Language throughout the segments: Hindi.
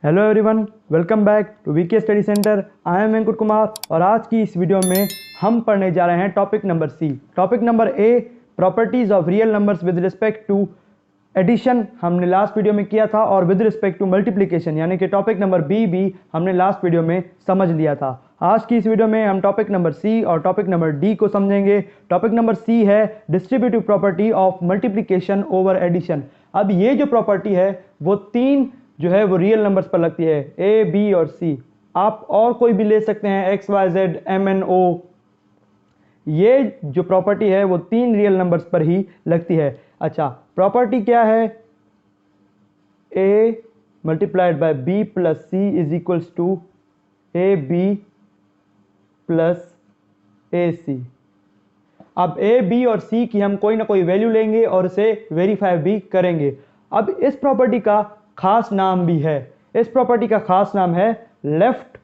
Hello everyone, welcome back to VK study centre. I am Venkat Kumar और आज की इस वीडियो में हम पढ़ने जा रहे हैं topic number C. Topic number A, properties of real numbers with respect to addition हमने लास्ट वीडियो में किया था, और विद रिस्पेक्ट टू मल्टीप्लिकेशन यानी कि टॉपिक नंबर बी भी हमने लास्ट वीडियो में समझ लिया था। आज की इस वीडियो में हम टॉपिक नंबर सी और टॉपिक नंबर डी को समझेंगे। टॉपिक नंबर सी है distributive property of multiplication over addition. अब ये जो प्रॉपर्टी है वो तीन जो है वो रियल नंबर्स पर लगती है, ए, बी और सी। आप और कोई भी ले सकते हैं, x, y, z, m, n, o. ये जो प्रॉपर्टी है वो तीन रियल नंबर्स पर ही लगती है। अच्छा, प्रॉपर्टी क्या है? A multiplied by B plus C is equals to a b plus a c. अब ए, बी और सी की हम कोई ना कोई वैल्यू लेंगे और इसे वेरीफाई भी करेंगे। अब इस प्रॉपर्टी का खास नाम भी है, इस प्रॉपर्टी का खास नाम है left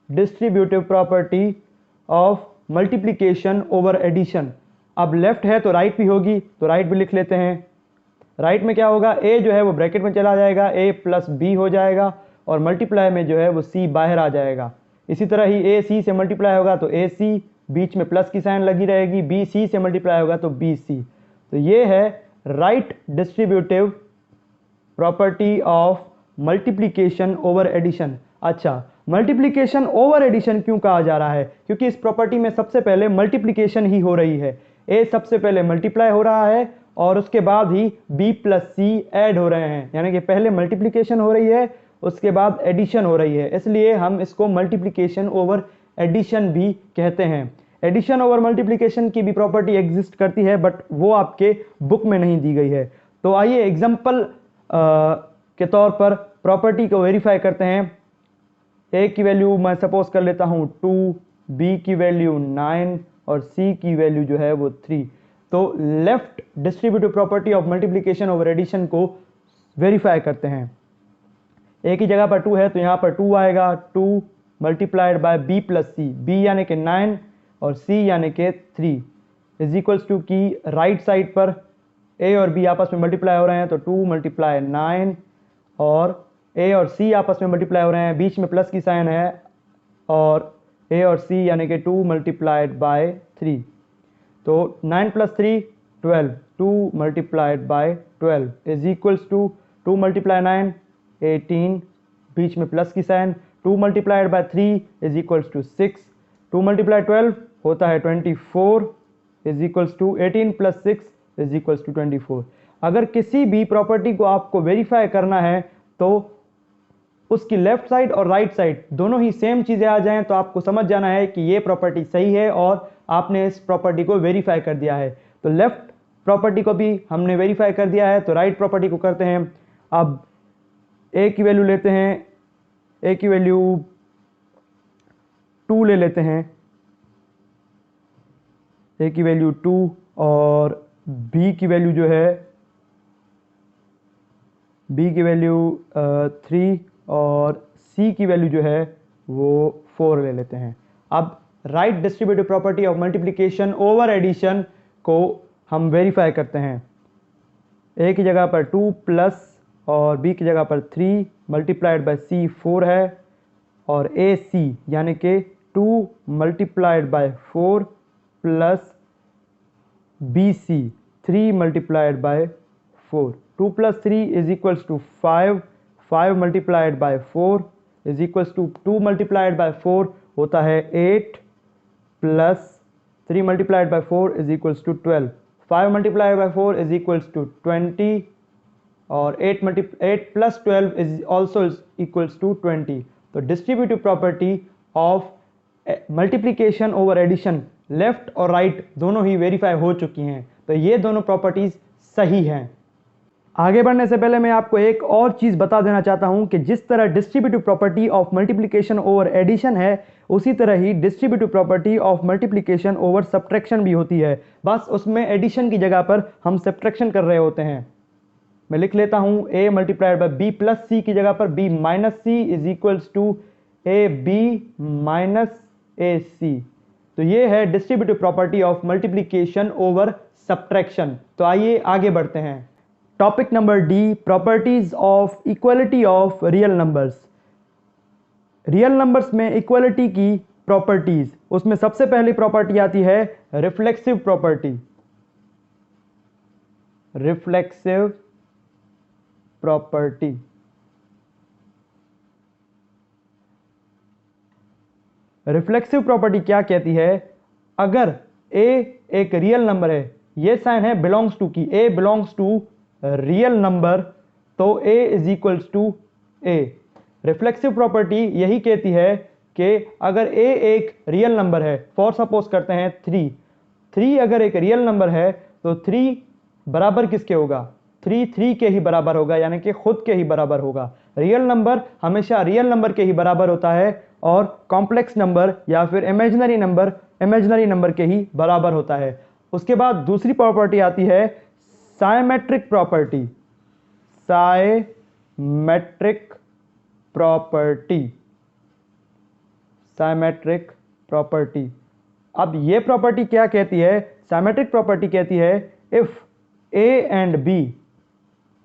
distributive property of multiplication over addition. अब लेफ्ट है तो राइट भी होगी, तो राइट भी लिख लेते हैं। राइट में क्या होगा? ए जो है वो ब्रैकेट में चला जाएगा, ए प्लस बी हो जाएगा, और मल्टीप्लाई में जो है वो सी बाहर आ जाएगा। इसी तरह ही ए सी से मल्टीप्लाई होगा तो ए सी, बीच में प्लस की साइन लगी रहेगी, बी सी से मल्टीप्लाई होगा तो बी सी। तो ये है right distributive property of multiplication over addition. अच्छा, मल्टीप्लिकेशन ओवर एडिशन क्यों कहा जा रहा है? क्योंकि इस प्रॉपर्टी में सबसे पहले मल्टीप्लिकेशन ही हो रही है। ए सबसे पहले मल्टीप्लाई हो रहा है और उसके बाद ही बी प्लस सी ऐड हो रहे हैं, यानी कि पहले मल्टीप्लिकेशन हो रही है उसके बाद एडिशन हो रही है, इसलिए हम इसको मल्टीप्लिकेशन ओवर एडिशन भी कहते हैं। एडिशन ओवर मल्टीप्लिकेशन की भी प्रॉपर्टी एग्जिस्ट करती है, बट वो आपके बुक में नहीं दी गई है। तो आइए एग्जाम्पल के तौर पर प्रॉपर्टी को वेरीफाई करते हैं। ए की वैल्यू मैं सपोज कर लेता हूं 2, बी की वैल्यू 9 और सी की वैल्यू जो है वो 3। तो left distributive property of multiplication over addition को वेरीफाई करते हैं। ए की जगह पर 2 है तो यहां पर 2 आएगा, 2 multiplied by B plus C, B यानी कि 9 और सी यानी कि 3 इज इक्वल्स टू की राइट साइड पर ए और बी आपस में मल्टीप्लाई हो रहे हैं तो 2 मल्टीप्लाई 9, और ए और सी आपस में मल्टीप्लाई हो रहे हैं, बीच में प्लस की साइन है, और ए और सी यानी कि 2 मल्टीप्लाइड बाय 3। तो 9 plus 3 12, 2 multiplied by 12 is equals to 2 multiply 9 18, बीच में प्लस की sign, 2 multiplied by 3 is equals to 6, 2 multiply 12 होता है 24 is equals to 18 plus 6 is equals to 24। अगर किसी भी प्रॉपर्टी को आपको वेरीफाई करना है तो उसकी लेफ्ट साइड और राइट साइड दोनों ही सेम चीजें आ जाएं तो आपको समझ जाना है कि ये प्रॉपर्टी सही है और आपने इस प्रॉपर्टी को वेरीफाई कर दिया है। तो लेफ्ट प्रॉपर्टी को भी हमने वेरीफाई कर दिया है, तो राइट प्रॉपर्टी को करते हैं। अब ए की वैल्यू लेते हैं, ए की वैल्यू 2 ले लेते हैं, ए की वैल्यू 2, और बी की वैल्यू जो है, बी की वैल्यू 3, और सी की वैल्यू जो है वो 4 ले लेते हैं। अब right distributive property of multiplication over addition को हम वेरीफाई करते हैं। ए की जगह पर 2 प्लस और बी की जगह पर 3 मल्टीप्लाइड बाय सी 4 है, और ए सी यानी कि 2 multiplied by 4 plus B C 3 multiplied by 4, 2 plus 3 is equals to 5, 5 multiplied by 4 is equals to 2 multiplied by 4 होता है 8 plus 3 multiplied by 4 is equals to 12, 5 multiplied by 4 is equals to 20, और 8 plus 12 is also equals to 20। तो distributive property of multiplication over addition left और राइट दोनों ही वेरीफाई हो चुकी हैं, तो ये दोनों प्रॉपर्टीज सही हैं। आगे बढ़ने से पहले मैं आपको एक और चीज बता देना चाहता हूं कि जिस तरह distributive property of multiplication over addition है, उसी तरह ही distributive property of multiplication over subtraction भी होती है, बस उसमें एडिशन की जगह पर हम सब्ट्रैक्शन कर रहे होते हैं। मैं लिख लेता हूं, a multiplied by B plus c की जगह पर b minus c is equals to a b minus a c. तो ये है distributive property of multiplication over subtraction. तो आइए आगे बढ़ते हैं। Topic number d, properties of equality of real numbers. Real numbers में इक्वलिटी की प्रॉपर्टीज, उसमें सबसे पहली प्रॉपर्टी आती है reflexive property. Reflexive property, reflexive property क्या कहती है? अगर a एक रियल नंबर है, ये साइन है बिलोंग्स टू की, a belongs to real number, तो a is equals to a। Reflexive property यही कहती है कि अगर a एक रियल नंबर है, फॉर सपोज करते हैं 3 अगर एक रियल नंबर है तो 3 बराबर किसके होगा? 3 के ही बराबर होगा, यानी कि खुद के ही बराबर होगा। रियल नंबर हमेशा रियल नंबर के ही बराबर होता है और कॉम्प्लेक्स नंबर या फिर इमेजिनरी नंबर के ही बराबर होता है। उसके बाद दूसरी प्रॉपर्टी आती है symmetric property. Symmetric property, symmetric property. अब ये प्रॉपर्टी क्या कहती है? साइमेट्रिक प्रॉपर्टी कहती है if a and b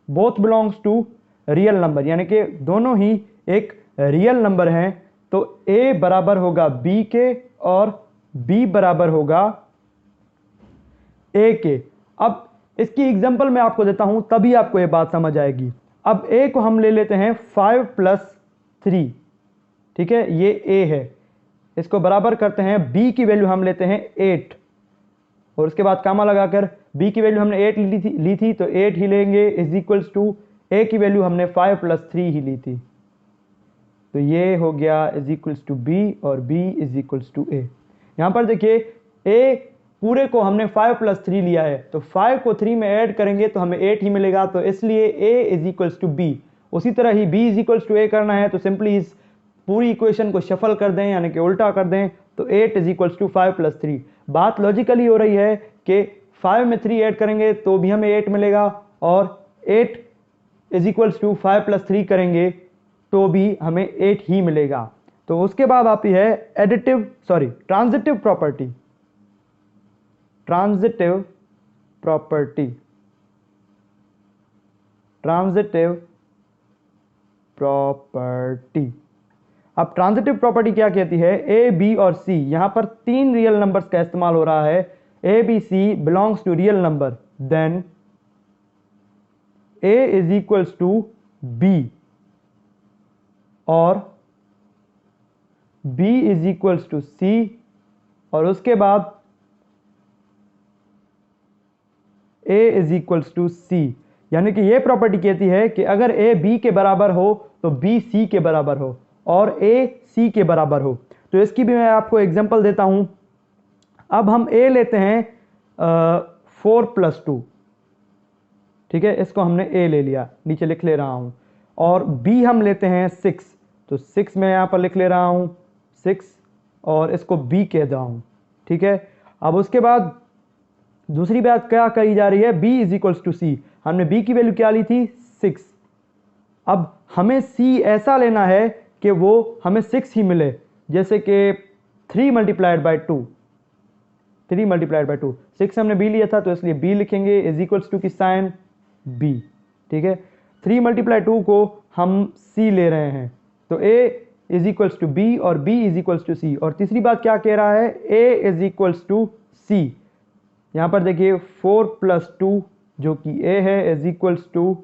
both belongs to real number, यानी कि दोनों ही एक रियल नंबर हैं, तो a बराबर होगा b के और b बराबर होगा a के। अब इसकी एग्जांपल मैं आपको देता हूं, तभी आपको ये बात समझ आएगी। अब a को हम ले लेते हैं 5 + 3, ठीक है, ये a है। इसको बराबर करते हैं, b की वैल्यू हम लेते हैं 8, और उसके बाद कामा लगाकर b की वैल्यू हमने 8 ली थी तो 8 ही लेंगे, इज इक्वल्स टू a की वैल्यू हमने 5 + 3 ही ली थी, तो ये हो गया इज इक्वल्स टू b और b is equals to a। यहां पर देखिए a पूरे को हमने 5 + 3 लिया है, तो 5 को 3 में ऐड करेंगे तो हमें 8 ही मिलेगा, तो इसलिए a is equals to b। उसी तरह ही b is equals to a करना है तो सिंपली इस पूरी इक्वेशन को शफल कर दें, यानी कि उल्टा कर दें, तो 8 इज इक्वल्स टू 5 + 3। बात लॉजिकली हो रही है कि 5 में 3 ऐड करेंगे तो भी हमें 8 मिलेगा, और 8 इज इक्वल्स टू 5 + 3 करेंगे तो भी हमें 8 ही मिलेगा। तो उसके बाद आती है transitive property. Transitive property, transitive property. अब ट्रांजिटिव प्रॉपर्टी क्या कहती है? ए बी और सी, यहां पर 3 रियल नंबर्स का इस्तेमाल हो रहा है। A B C belongs to real number, then A is equals to B और B is equals to C, और उसके बाद a is equals to C. यानी कि यह प्रॉपर्टी कहती है कि अगर a b के बराबर हो तो b c के बराबर हो और a c के बराबर हो। तो इसकी भी मैं आपको एग्जांपल देता हूं। अब हम a लेते हैं 4 + 2, ठीक है, इसको हमने a ले लिया, नीचे लिख ले रहा हूं, और b हम लेते हैं 6, तो 6 मैं यहां पर लिख ले रहा हूं 6, और इसको b कह रहा हूं, ठीक है। अब उसके बाद दूसरी बात क्या कही जा रही है? b इज इक्वल्स टू सी। हमने b की वैल्यू क्या ली थी? 6। अब हमें c ऐसा लेना है कि वो हमें 6 ही मिले, जैसे कि 3 × 2, 3 × 2, 6 हमने b लिया था तो इसलिए b लिखेंगे, इज इक्वल्स टू की साइन b, ठीक है। 3 × 2 को हम c ले रहे हैं, तो a is equals to b और b is equals to c। और तीसरी बात क्या कह रहा है? a is equals to c। यहां पर देखिए 4 + 2 जो कि a है इज इक्वल्स टू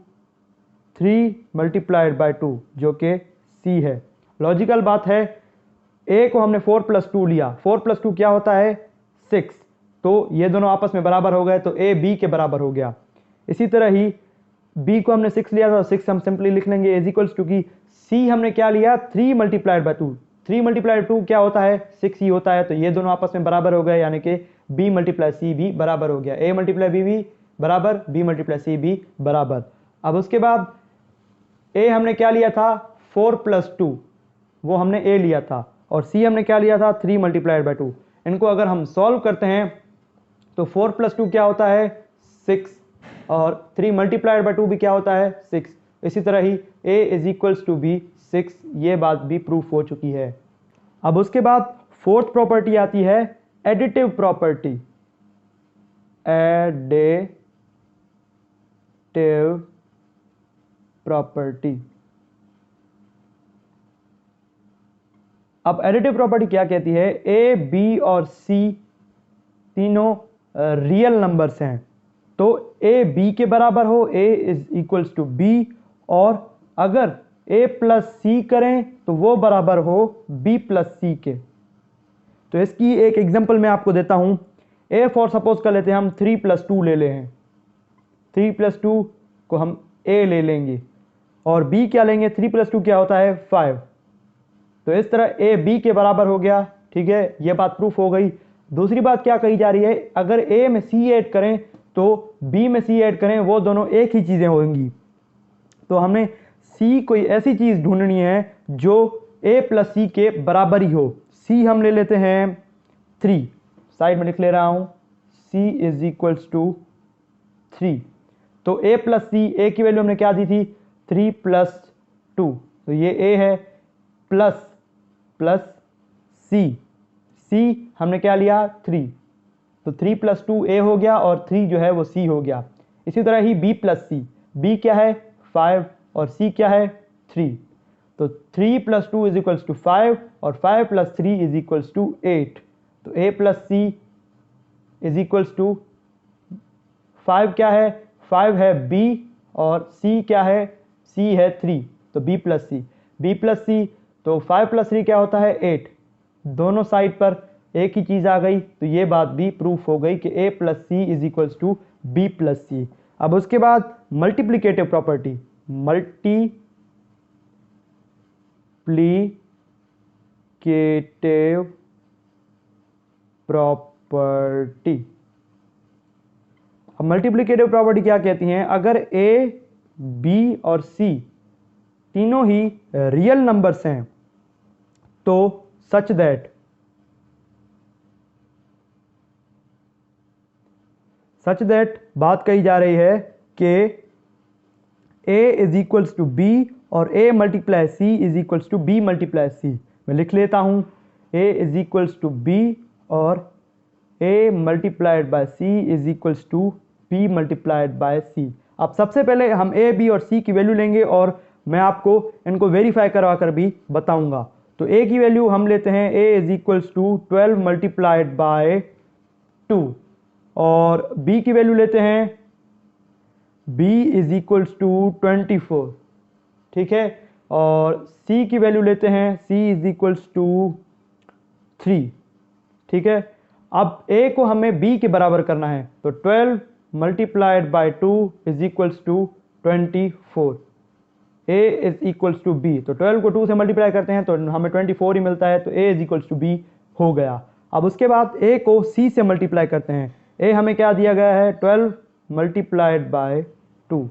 3 × 2 जो कि c है। लॉजिकल बात है, a को हमने 4 + 2 लिया, 4 + 2 क्या होता है? 6, तो ये दोनों आपस में बराबर हो गए, तो a b के बराबर हो गया। इसी तरह ही b को हमने 6 लिया था, 6 हम सिंपली लिख लेंगे, इज इक्वल्स टू की c हमने क्या लिया? 3 × 2, 3 × 2 क्या होता है? 6 ही होता है, तो ये दोनों आपस में बराबर हो गए, यानी कि b × c भी बराबर हो गया, a × b भी बराबर, b × c भी बराबर। अब उसके बाद a हमने क्या लिया था? 4 + 2, वो हमने a लिया था, और c हमने क्या लिया था? 3 × 2। इनको अगर हम सॉल्व करते हैं तो 4 + 2 क्या होता है? 6, और 3 × 2 भी क्या होता है? 6। इसी तरह ही a is equals to b 6, ये बात भी प्रूफ हो चुकी है। अब उसके बाद फोर्थ प्रॉपर्टी आती है एडिटिव प्रॉपर्टी। एडिटिव प्रॉपर्टी, अब एडिटिव प्रॉपर्टी क्या कहती है, ए बी और सी तीनों रियल नंबर्स हैं, तो ए बी के बराबर हो, ए इज इक्वल्स टू बी, और अगर ए प्लस सी करें तो वो बराबर हो बी प्लस सी के। तो इसकी एक एग्जांपल मैं आपको देता हूं। ए फॉर सपोज कर लेते हैं हम 3+2 ले ले हैं, 3+2 को हम ए ले लेंगे और बी क्या लेंगे, 3+2 क्या होता है 5। तो इस तरह ए बी के बराबर हो गया। ठीक है, ये बात प्रूफ हो गई। दूसरी बात क्या कही जा रही है, अगर ए में सी ऐड करें तो बी में सी ऐड करें, वो दोनों एक ही चीजें होंगी। तो हमने सी कोई ऐसी चीज ढूंढनी है जो ए प्लस सी के बराबर ही हो। सी हम ले लेते हैं 3, साइड में लिख ले रहा हूं, सी इज इक्वल्स टू 3। तो ए प्लस सी, ए की वैल्यू हमने क्या दी थी 3+2, तो ये ए है, प्लस प्लस सी, सी हमने क्या लिया 3, तो 3+2 ए हो गया और 3 जो है वो सी हो गया। इसी तरह ही बी प्लस सी, बी क्या है 5 और सी क्या है 3, तो 3+2 इज इक्वल्स टू 5 और 5+3 इज इक्वल्स टू 8। तो a plus C is equals to 5 क्या है, 5 है बी और सी क्या है, सी है 3, तो B plus C, B plus c, तो 5+3 क्या होता है 8। दोनों साइड पर एक ही चीज आ गई, तो ये बात भी प्रूफ हो गई कि a plus C is equals to B plus c. अब उसके बाद मल्टीप्लिकेटिव प्रॉपर्टी, मल्टीप्लिकेटिव प्रॉपर्टी। अब मल्टीप्लिकेटिव प्रॉपर्टी क्या कहती हैं, अगर ए बी और सी तीनों ही रियल नंबर्स हैं तो सच दैट बात कही जा रही है कि a is equals to B और a multiply c is equals to b multiply c। मैं लिख लेता हूं, a is equals to b और a multiplied by c is equals to b multiplied by c। अब सबसे पहले हम a b और c की वैल्यू लेंगे और मैं आपको इनको वेरीफाई करवा कर भी बताऊंगा। तो a की वैल्यू हम लेते हैं, a is equals to 12 multiplied by 2 और b की वैल्यू लेते हैं, b इज इक्वल्स टू 24। ठीक है, और c की वैल्यू लेते हैं, c इज इक्वल्स टू 3। ठीक है, अब a को हमें b के बराबर करना है, तो 12 multiplied by 2 is equals to 24। a is equals to b, तो 12 को 2 से मल्टीप्लाई करते हैं तो हमें 24 ही मिलता है, तो a is equals to b हो गया। अब उसके बाद a को c से मल्टीप्लाई करते हैं, a हमें क्या दिया गया है 12 मल्टीप्लाइड बाय 2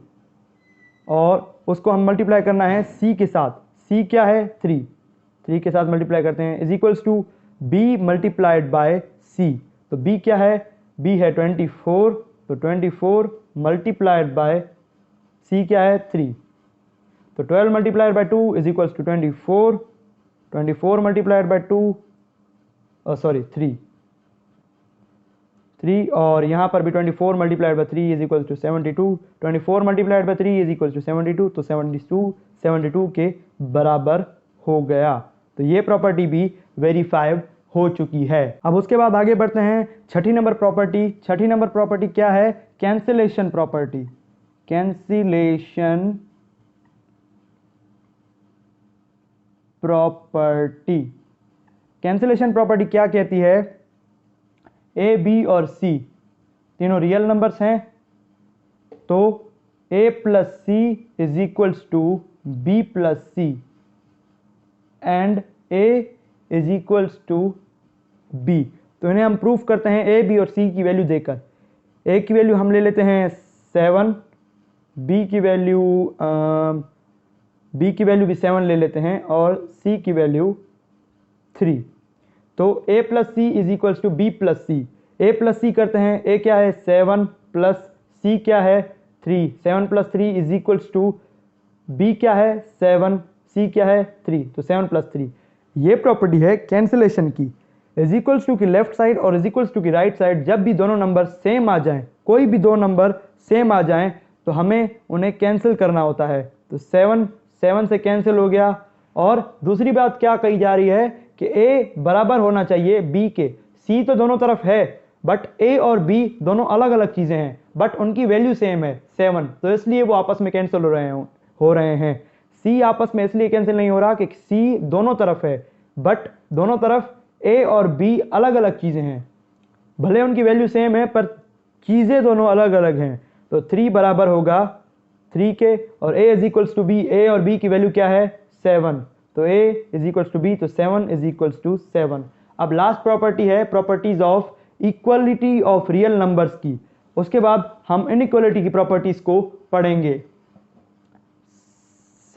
और उसको हम मल्टीप्लाई करना है c के साथ, c क्या है 3 के साथ मल्टीप्लाई करते हैं, is equals to b multiplied by c। तो b क्या है, b है 24, तो 24 मल्टीप्लाइड बाय c क्या है 3, तो 12 multiplied by 2 is equals to 24, 24 multiplied by 2 sorry 3 और यहाँ पर भी 24 multiplied by 3 is equals to 72, 24 multiplied by 3 is equals to 72, तो 72 के बराबर हो गया। तो ये प्रॉपर्टी भी वेरीफाइड हो चुकी है। अब उसके बाद आगे बढ़ते हैं छठी नंबर प्रॉपर्टी। छठी नंबर प्रॉपर्टी क्या है, cancellation property. Cancellation property, cancellation property क्या कहती है, ए बी और सी तीनों रियल नंबर्स हैं तो a plus C is equals to B plus C and a is equals to b। तो इन्हें हम प्रूफ करते हैं a b और c की वैल्यू देकर। a की वैल्यू हम ले लेते हैं 7, b की वैल्यू भी 7 ले लेते हैं और c की वैल्यू 3। तो a plus C is equals to B plus c. a plus c करते हैं, a क्या है 7 प्लस c क्या है 3, 7 plus 3 is equals to b क्या है 7, c क्या है 3, तो 7 प्लस 3। ये प्रॉपर्टी है कैंसिलेशन की। इज इक्वल्स टू की लेफ्ट साइड और इज इक्वल्स टू की राइट साइड जब भी दोनों नंबर सेम आ जाएं, कोई भी दो नंबर सेम आ जाएं तो हमें उन्हें कैंसिल करना होता है। तो 7 से कैंसिल हो गया। और दूसरी बात क्या कही जा रही है कि ए बराबर होना चाहिए बी के। सी तो दोनों तरफ है बट ए और बी दोनों अलग अलग चीज़ें हैं, बट उनकी वैल्यू सेम है 7, तो इसलिए वो आपस में कैंसिल हो रहे हैं। सी आपस में इसलिए कैंसिल नहीं हो रहा कि सी दोनों तरफ है, बट दोनों तरफ ए और बी अलग अलग चीज़ें हैं, भले उनकी वैल्यू सेम है पर चीज़ें दोनों अलग अलग हैं। तो 3 बराबर होगा 3 के, और a is equals to b, a और b की वैल्यू क्या है 7, तो a is equals to b, तो 7 इज इक्वल्स टू 7। अब लास्ट प्रॉपर्टी है properties of equality of real numbers की, उसके बाद हम इनइक्वलिटी की प्रॉपर्टीज को पढ़ेंगे।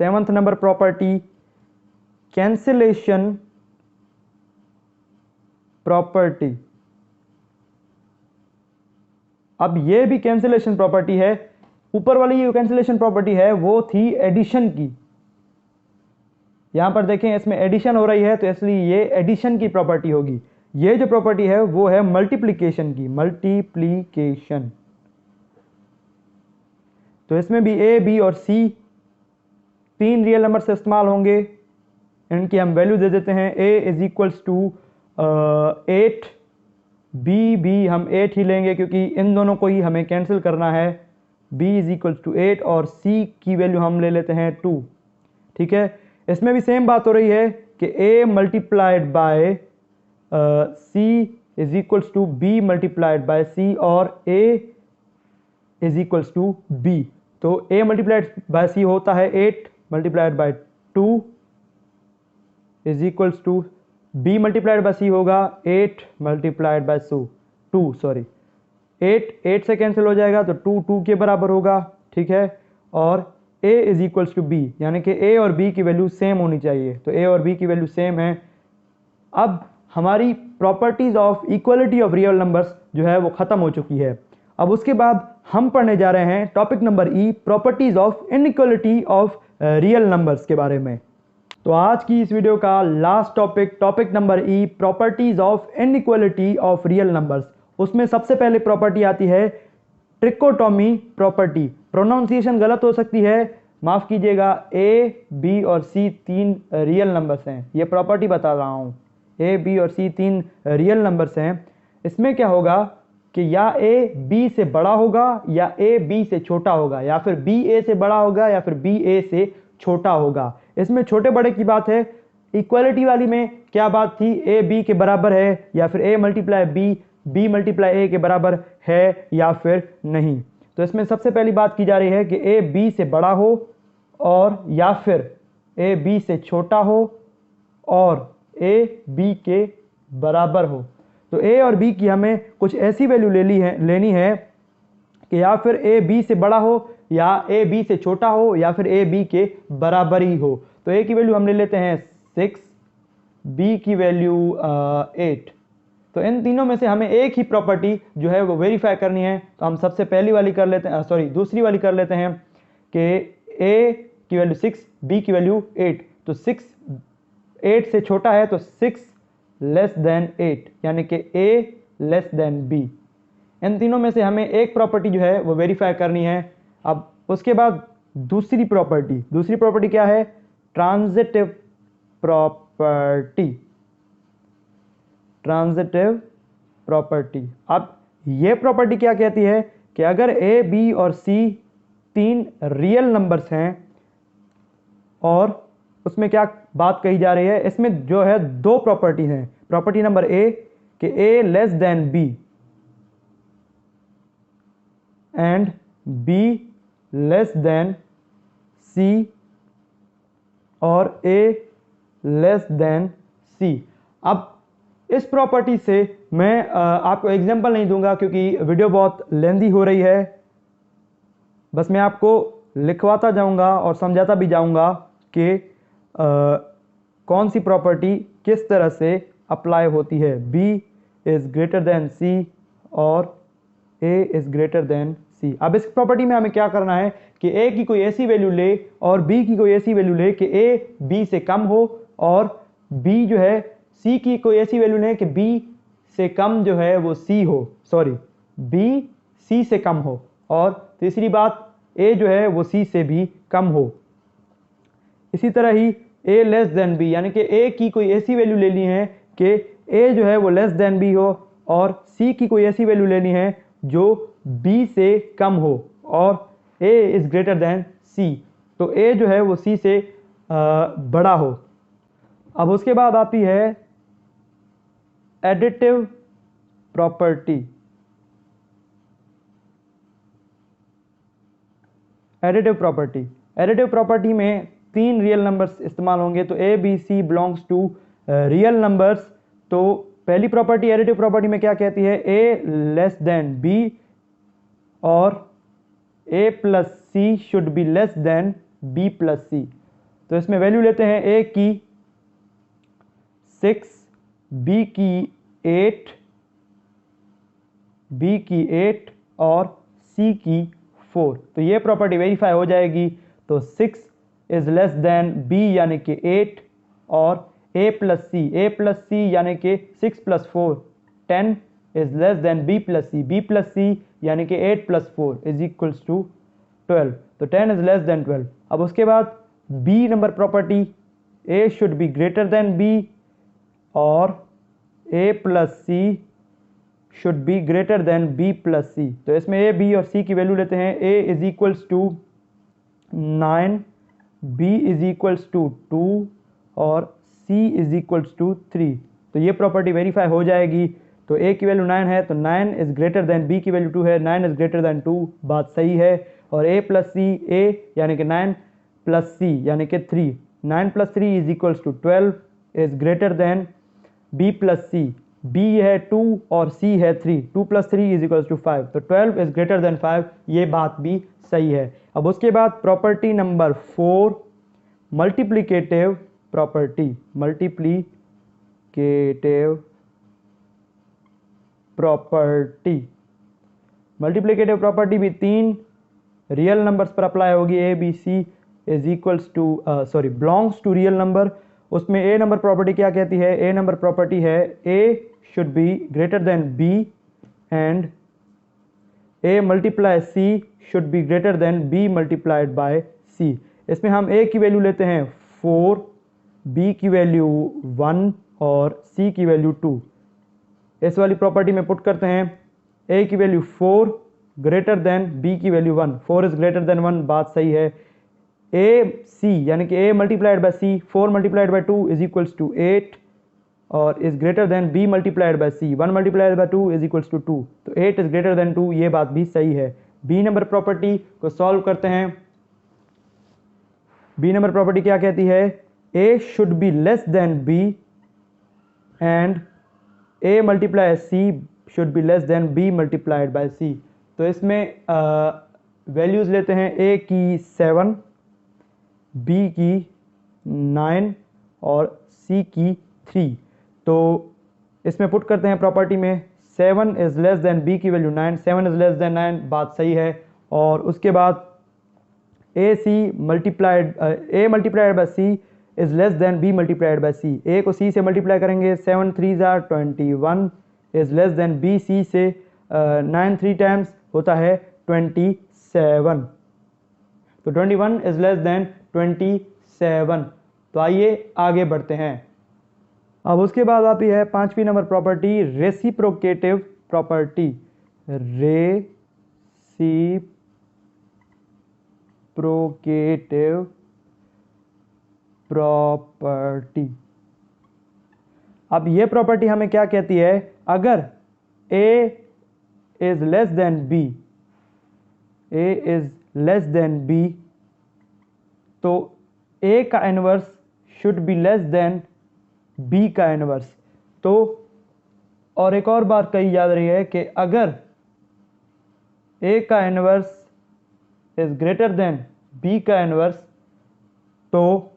7th number property cancellation property. अब ये भी कैंसिलेशन प्रॉपर्टी है, ऊपर वाली जो कैंसिलेशन प्रॉपर्टी है वो थी एडिशन की। यहां पर देखें इसमें एडिशन हो रही है तो इसलिए ये एडिशन की प्रॉपर्टी होगी। ये जो प्रॉपर्टी है वो है मल्टीप्लिकेशन की, मल्टीप्लिकेशन। तो इसमें भी ए बी और सी 3 रियल नंबर से इस्तेमाल होंगे, इनकी हम वैल्यू दे देते हैं। a is equals to 8, B भी हम 8 ही लेंगे क्योंकि इन दोनों को ही हमें कैंसिल करना है। b इज इक्वल्स टू 8 और c की वैल्यू हम ले लेते हैं 2। ठीक है, इसमें भी सेम बात हो रही है कि a multiplied by c is equals to b multiplied by c और a is equals to b। तो a मल्टीप्लाइड बाय c होता है 8 multiplied by 2 is equals to b multiplied by c होगा 8 मल्टीप्लाइड बाय 2 सॉरी 8 से कैंसिल हो जाएगा तो 2 के बराबर होगा। ठीक है, और a is equals to B, यानी कि a और b की वैल्यू सेम होनी चाहिए, तो a और b की वैल्यू सेम है। अब हमारी properties of equality of real numbers जो है वो ख़त्म हो चुकी है। अब उसके बाद हम पढ़ने जा रहे हैं topic number E, properties of inequality of real numbers के बारे में। तो आज की इस वीडियो का last topic number E, properties of inequality of real numbers. उसमें सबसे पहले प्रॉपर्टी आती है ट्रिकोटोमी प्रॉपर्टी। प्रोनाउंसिएशन गलत हो सकती है, माफ़ कीजिएगा। ए बी और सी 3 रियल नंबर्स हैं, ये प्रॉपर्टी बता रहा हूँ। ए बी और सी 3 रियल नंबर्स हैं। इसमें क्या होगा कि या ए बी से बड़ा होगा या ए बी से छोटा होगा, या फिर बी ए से बड़ा होगा या फिर बी ए से छोटा होगा। इसमें छोटे बड़े की बात है। इक्वालिटी वाली में क्या बात थी, ए बी के बराबर है या फिर ए मल्टीप्लाई बी मल्टीप्लाई ए के बराबर है या फिर नहीं। तो इसमें सबसे पहली बात की जा रही है कि ए बी से बड़ा हो और या फिर ए बी से छोटा हो और ए बी के बराबर हो। तो ए और बी की हमें कुछ ऐसी वैल्यू लेनी है कि या फिर ए बी से बड़ा हो या ए बी से छोटा हो या फिर ए बी के बराबर ही हो। तो ए की वैल्यू हम ले लेते हैं 6, बी की वैल्यू 8। तो इन तीनों में से हमें एक ही प्रॉपर्टी जो है वो वेरीफाई करनी है। तो हम सबसे पहली वाली कर लेते हैं, दूसरी वाली कर लेते हैं कि ए की वैल्यू 6, बी की वैल्यू 8। तो 6 8 से छोटा है तो 6 लेस देन 8, यानी कि ए लेस देन बी। इन तीनों में से हमें एक प्रॉपर्टी जो है वो वेरीफाई करनी है। अब उसके बाद दूसरी प्रॉपर्टी क्या है, ट्रांजिटिव प्रॉपर्टी। अब ये प्रॉपर्टी क्या कहती है कि अगर ए बी और सी 3 रियल नंबर्स हैं और उसमें क्या बात कही जा रही है, इसमें जो है 2 प्रॉपर्टी हैं। प्रॉपर्टी नंबर ए कि a less than b and b less than c और ए लेस देन सी। अब इस प्रॉपर्टी से मैं आपको एग्जांपल नहीं दूंगा क्योंकि वीडियो बहुत लेंदी हो रही है, बस मैं आपको लिखवाता जाऊंगा और समझाता भी जाऊंगा कि कौन सी प्रॉपर्टी किस तरह से अप्लाई होती है। b is greater then c और a is greater then c। अब इस प्रॉपर्टी में हमें क्या करना है कि a की कोई ऐसी वैल्यू ले और b की कोई ऐसी वैल्यू ले कि a b से कम हो और b जो है c की कोई ऐसी वैल्यू ले कि b से कम जो है वो c हो, b c से कम हो, और तीसरी बात a जो है वो c से भी कम हो। इसी तरह ही ए लेस देन बी, यानी कि ए की कोई ऐसी वैल्यू लेनी है कि ए जो है वो लेस देन बी हो, और सी की कोई ऐसी वैल्यू लेनी है जो बी से कम हो, और ए इज ग्रेटर देन सी, तो ए जो है वो सी से बड़ा हो। अब उसके बाद आती है एडिटिव प्रॉपर्टी। एडिटिव प्रॉपर्टी में 3 रियल नंबर्स इस्तेमाल होंगे, तो A B C belongs to real numbers. तो पहली प्रॉपर्टी एडिटिव प्रॉपर्टी में क्या कहती है, ए लेस देन बी और a plus C should be less than B plus c. तो इसमें वैल्यू लेते हैं ए की 6, बी की 8, बी की 8 और सी की 4। तो ये प्रॉपर्टी वेरीफाई हो जाएगी। तो 6 इज लेस देन बी यानी कि 8, और ए प्लस सी यानी कि 6 plus 4 10 is less than B plus c यानी कि 8 प्लस 4 इज इक्वल्स टू 12। तो 10 इज लेस देन 12। अब उसके बाद b number property, a should be greater than b और a plus C should be greater than B plus c. तो इसमें ए बी और सी की वैल्यू लेते हैं। A is equals to 9, b is equals to 2 और सी इज इक्वल्स टू 3। तो ये प्रॉपर्टी वेरीफाई हो जाएगी। तो ए की वैल्यू 9 है, तो 9 इज ग्रेटर देन बी की वैल्यू 2 है, 9 इज ग्रेटर देन 2, बात सही है। और ए प्लस सी, ए यानी कि 9 प्लस सी यानी कि 3, 9 plus 3 is equals to 12 is greater than B plus C. B है 2 और सी है 3, 2 प्लस 3 इज इक्वल्स टू 5, तो 12 इज ग्रेटर देन 5, ये बात भी सही है। अब उसके बाद property number 4, multiplicative property. Multiplicative property भी 3 रियल नंबर्स पर अप्लाई होगी। A B C is equals to belongs to real number. उसमें ए नंबर प्रॉपर्टी क्या कहती है, ए नंबर प्रॉपर्टी है a should be greater than b and a multiply c should be greater than B multiplied by c. इसमें हम ए की वैल्यू लेते हैं 4, बी की वैल्यू 1 और सी की वैल्यू 2। इस वाली प्रॉपर्टी में पुट करते हैं ए की वैल्यू 4 ग्रेटर देन बी की वैल्यू 1, 4 इज ग्रेटर देन 1, बात सही है। ए सी यानी कि a multiplied by c, 4 multiplied by 2 is equals to 8 और is greater than B multiplied by c, 1 multiplied by 2 is equals to 2, तो 8 इज ग्रेटर देन 2, ये बात भी सही है। बी नंबर प्रॉपर्टी को सॉल्व करते हैं। बी नंबर प्रॉपर्टी क्या कहती है, a should be less than b and a multiply c should be less than B multiplied by c. तो इसमें वैल्यूज लेते हैं ए की 7, बी की 9 और सी की 3। तो इसमें पुट करते हैं प्रॉपर्टी में 7 इज लेस देन बी की वैल्यू 9, 7 इज लेस देन 9, बात सही है। और उसके बाद A multiplied by C is less than B multiplied by C. A को सी से मल्टीप्लाई करेंगे, 7 3 जार 21 is less than B C से 9 3 टाइम्स होता है 27, तो 21 इज लेस देन 27। तो आइए आगे बढ़ते हैं। अब उसके बाद आती है 5वीं number property, reciprocative property. Reciprocative property. अब ये प्रॉपर्टी हमें क्या कहती है, अगर A is less than B, A is less than B, तो A का inverse should be less than B का इनवर्स। तो और एक और बात कही जा रही है कि अगर A का inverse is greater than B का इनवर्स, तो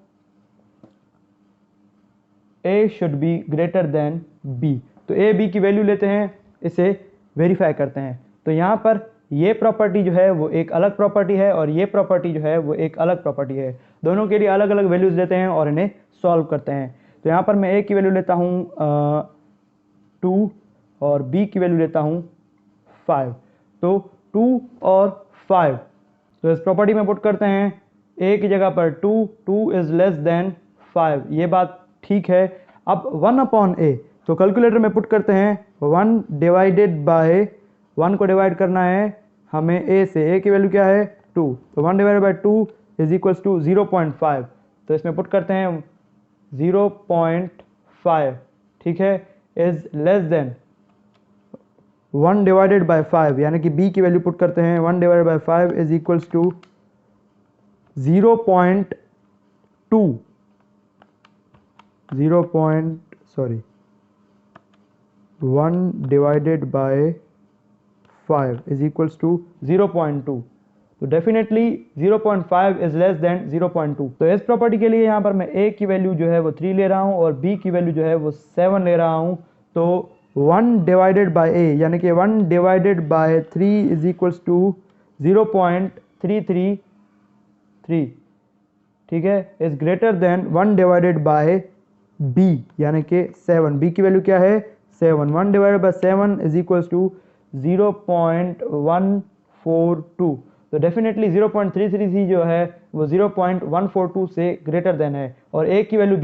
A should be greater than B। तो A B की वैल्यू लेते हैं, इसे वेरीफाई करते हैं। तो यहाँ पर ये प्रॉपर्टी जो है वो एक अलग प्रॉपर्टी है और ये प्रॉपर्टी जो है वो एक अलग प्रॉपर्टी है। दोनों के लिए अलग अलग वैल्यूज लेते हैं और इन्हें सॉल्व करते हैं। तो यहाँ पर मैं A की वैल्यू लेता हूँ 2 और B की वैल्यू लेता हूँ 5। तो 2 और 5, तो इस प्रॉपर्टी में पुट करते हैं A की जगह पर 2 इज लेस देन 0.5, ये बात ठीक है। अब 1/a, तो कैलकुलेटर में पुट करते हैं 1 डिवाइडेड बाय 1 को डिवाइड करना है हमें a से, a की वैल्यू क्या है 2, तो 1 divided by 2 is equals to 0.5, तो इसमें पुट करते हैं 0.5, ठीक है, is less than 1 divided by 5, यानी कि b की वैल्यू पुट करते हैं 1 divided by 5 is equals to 0.2 1 divided by 5 is equals to 0.2, तो डेफिनेटली 0.5 इज लेस देन 0.2। तो इस प्रॉपर्टी के लिए यहाँ पर मैं a की वैल्यू जो है वो 3 ले रहा हूँ और b की वैल्यू जो है वो 7 ले रहा हूँ। तो 1 डिवाइडेड बाय a यानी कि 1 divided by 3 is equals to 0.333, ठीक है, is greater than 1 divided by b यानी कि 7, b की वैल्यू क्या है 7, 1 divided by 7 is equals to 0.142, तो डेफिनेटली 0.333 जो है वो 0.142 से ग्रेटर देन है, और a की वैल्यू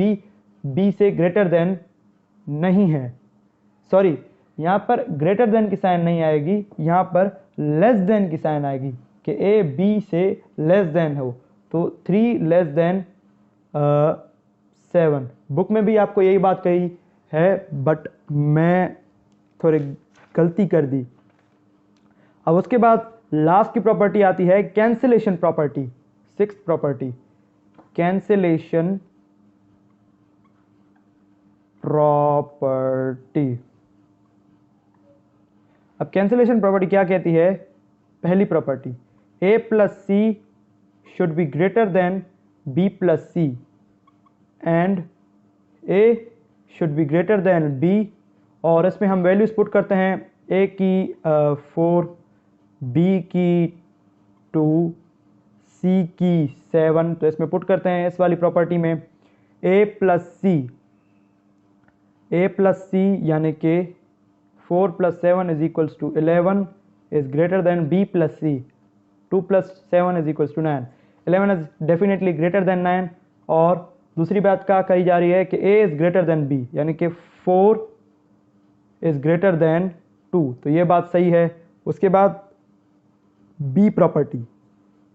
b से ग्रेटर देन नहीं है, सॉरी यहाँ पर ग्रेटर देन की साइन नहीं आएगी, यहाँ पर लेस देन की साइन आएगी कि a b से लेस देन हो, तो 3 लेस देन 7। बुक में भी आपको यही बात कही है बट मैं थोड़ी गलती कर दी। अब उसके बाद लास्ट की प्रॉपर्टी आती है cancellation property, 6th property, cancellation property. अब कैंसिलेशन प्रॉपर्टी क्या कहती है, पहली property a plus C should be greater than b plus C and a should be greater than b, और इसमें हम वैल्यूज पुट करते हैं a की 4, b की 2, c की 7, तो इसमें पुट करते हैं इस वाली प्रॉपर्टी में a प्लस सी यानी कि 4 plus 7 is equals to 11 is greater than b plus C, 2 plus 7 is equals to 9, 11 is definitely greater than 9, और दूसरी बात क्या कही जा रही है कि a is greater than b यानी कि 4 इज ग्रेटर देन 2, तो ये बात सही है। उसके बाद b property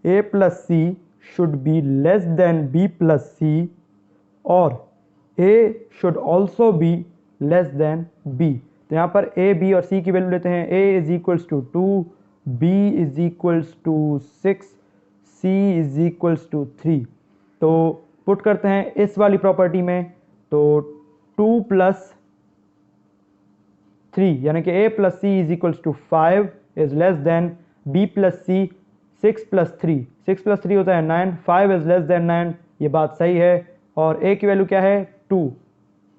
a plus C should be less than b plus c और a should also be less than b, तो यहाँ पर a b और c की वैल्यू लेते हैं, a is equals to 2, b is equals to 6, c is equals to 3, तो पुट करते हैं इस वाली प्रॉपर्टी में, तो 2 प्लस 3 यानी कि a plus C is equals to 5 is less than b plus C, 6 plus 3, 6 plus 3 होता है 9, 5 इज लेस देन 9, ये बात सही है, और a की वैल्यू क्या है 2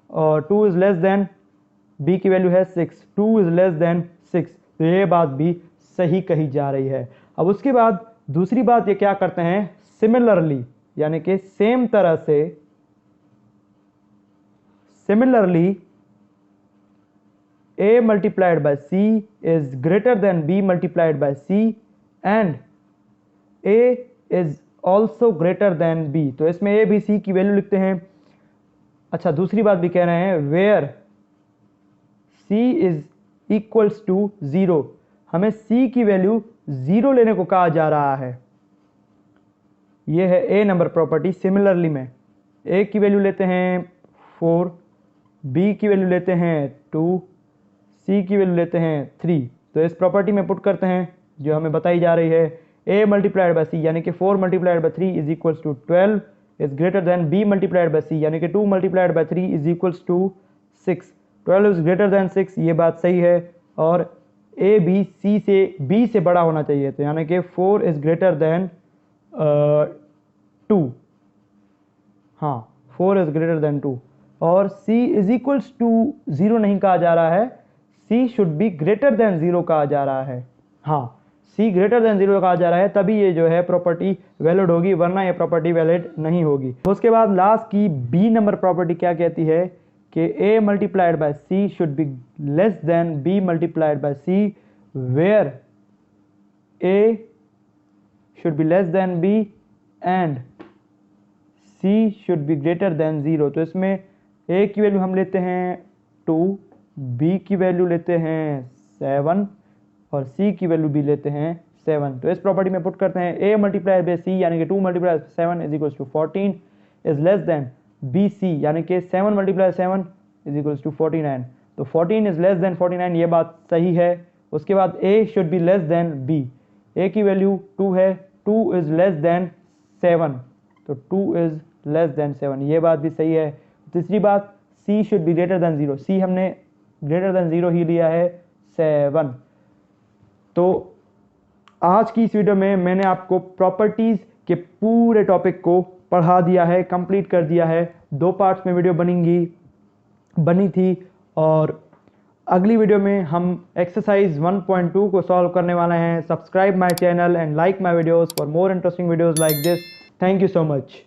और 2 इज लेस देन b की वैल्यू है 6, 2 इज लेस देन 6, तो ये बात भी सही कही जा रही है। अब उसके बाद दूसरी बात ये क्या करते हैं, सिमिलरली यानी कि सेम तरह से, similarly a multiplied by c is greater than b multiplied by c and a is also greater than b, तो इसमें a b c की वैल्यू लिखते हैं। अच्छा दूसरी बात भी कह रहे हैं where c is equals to 0, हमें c की वैल्यू 0 लेने को कहा जा रहा है, यह है a नंबर प्रॉपर्टी। सिमिलरली में a की वैल्यू लेते हैं 4, b की वैल्यू लेते हैं 2, c की वैल्यू लेते हैं 3, तो इस प्रॉपर्टी में पुट करते हैं जो हमें बताई जा रही है a मल्टीप्लाइड बाय c यानी कि 4 multiplied by 3 is equals to 12 is greater than b multiplied by c यानी कि 2 multiplied by 3 is equals to 6, 12 is greater than 6, ये बात सही है, और a b c से b से बड़ा होना चाहिए, तो यानी कि 4 इज ग्रेटर देन 2, हाँ 4 इज ग्रेटर देन 2, और c इज इक्वल्स टू 0 नहीं कहा जा रहा है, c should be greater than 0 कहा जा रहा है, हाँ c ग्रेटर देन 0 कहा जा रहा है, तभी ये जो है प्रॉपर्टी वैलिड होगी, वरना ये प्रॉपर्टी वैलिड नहीं होगी। उसके बाद लास्ट की b नंबर प्रॉपर्टी क्या कहती है कि a multiplied by c should be less than b multiplied by c where a should be less than b and C should be greater than 0। तो इसमें ए की वैल्यू हम लेते हैं 2, बी की वैल्यू लेते हैं 7 और सी की वैल्यू भी लेते हैं 7। तो इस प्रॉपर्टी में पुट करते हैं a मल्टीप्लाई बाय सी यानी कि 2 multiply 7 is equals to 14 is less than B C यानी कि 7 मल्टीप्लाई 7 इज इक्वल्स टू 49। तो 14 इज लेस देन 49, ये बात सही है। उसके बाद a should be less than b, a की वैल्यू 2 है, 2 इज लेस देन 7, तो 2 इज लेस देन 7, ये बात भी सही है। तीसरी बात c should be greater than 0, c हमने ग्रेटर देन 0 ही लिया है 7। तो आज की इस वीडियो में मैंने आपको प्रॉपर्टीज के पूरे टॉपिक को पढ़ा दिया है, कंप्लीट कर दिया है। 2 पार्ट्स में वीडियो बनी थी और अगली वीडियो में हम एक्सरसाइज 1.2 को सॉल्व करने वाले हैं। Subscribe my channel and like my videos for more interesting videos like this. Thank you so much.